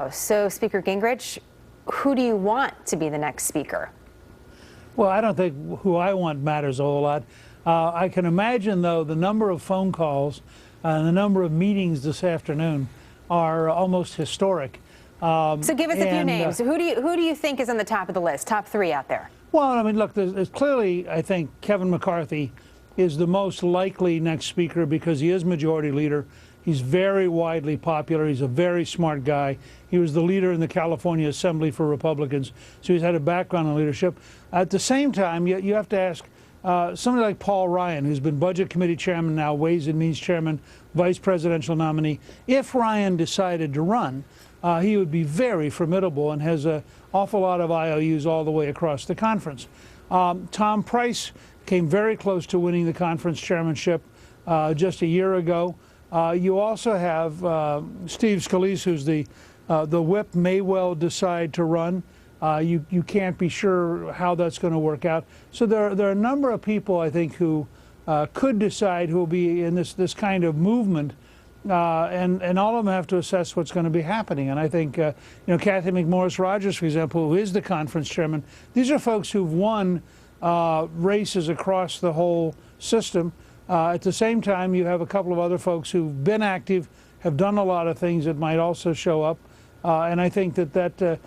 House. So, Speaker Gingrich, who do you want to be the next speaker? Well, I don't think who I want matters a whole lot. I can imagine, though, the number of phone calls and the number of meetings this afternoon are almost historic. So give us a few names. Who do you think is on the top of the list, top three out there? Well, I mean, look, there's clearly, I think, Kevin McCarthy is the most likely next speaker because he is majority leader. He's very widely popular. He's a very smart guy. He was the leader in the California Assembly for Republicans, so he's had a background in leadership. At the same time, you have to ask somebody like Paul Ryan, who's been Budget Committee Chairman, now Ways and Means Chairman, Vice Presidential nominee. If Ryan decided to run, he would be very formidable and has an awful lot of IOUs all the way across the conference. Tom Price came very close to winning the conference chairmanship just a year ago. You also have Steve Scalise, who's the whip, may well decide to run. You can't be sure how that's going to work out. So there are a number of people, I think, who could decide who will be in this kind of movement, and all of them have to assess what's going to be happening. And I think, Kathy McMorris Rodgers, for example, who is the conference chairman, these are folks who've won races across the whole system. At the same time, you have a couple of other folks who've been active, have done a lot of things that might also show up. And I think that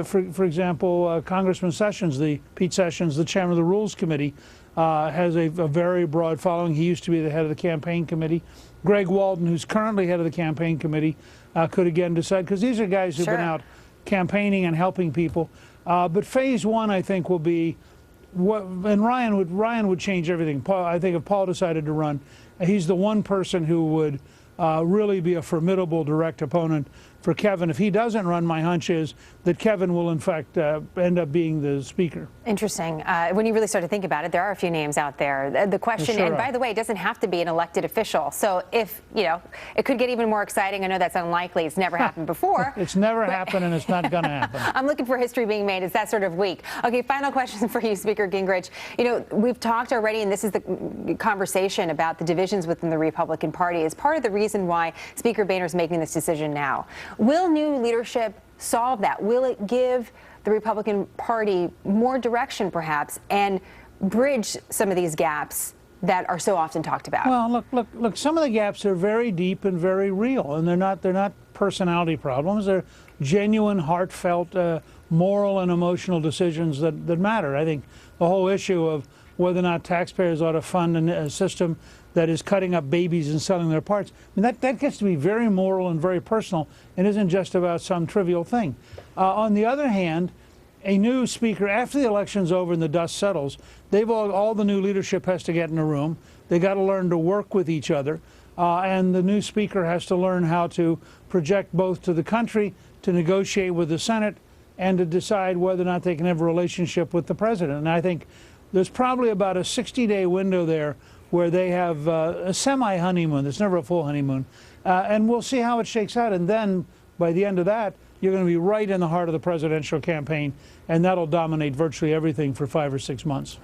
for example, Congressman Sessions, Pete Sessions, the chairman of the Rules Committee, has a very broad following. He used to be the head of the campaign committee. Greg Walden, who's currently head of the campaign committee, could again decide, because these are guys who've been out campaigning and helping people. But phase one, I think, will be and Ryan would change everything. I think if Paul decided to run, he's the one person who would really be a formidable direct opponent for Kevin. If he doesn't run, my hunch is that Kevin will, in fact, end up being the speaker. Interesting. When you really start to think about it, there are a few names out there. The question, and by the way, it doesn't have to be an elected official. So if, it could get even more exciting. I know that's unlikely. It's never happened before. It's never happened, and it's not going to happen. I'm looking for history being made. It's that sort of week. Okay, final question for you, Speaker Gingrich. We've talked already, and this is the conversation about the divisions within the Republican Party is part of the reason why Speaker Boehner is making this decision now. Will new leadership solve that? Will it give the Republican Party more direction, perhaps, and bridge some of these gaps that are so often talked about? Well, look. Some of the gaps are very deep and very real, and they're not personality problems. They're genuine, heartfelt, moral and emotional decisions that matter. I think the whole issue of whether or not taxpayers ought to fund a system that is cutting up babies and selling their parts, I mean, that gets to be very moral and very personal and isn't just about some trivial thing. On the other hand, a new speaker, after the election's over and the dust settles, all the new leadership has to get in a room. They got to learn to work with each other, and the new speaker has to learn how to project both to the country, to negotiate with the Senate, and to decide whether or not they can have a relationship with the president. And I think there's probably about a 60-day window there where they have a semi-honeymoon. There's never a full honeymoon. And we'll see how it shakes out. And then by the end of that, you're going to be right in the heart of the presidential campaign, and that'll dominate virtually everything for 5 or 6 months.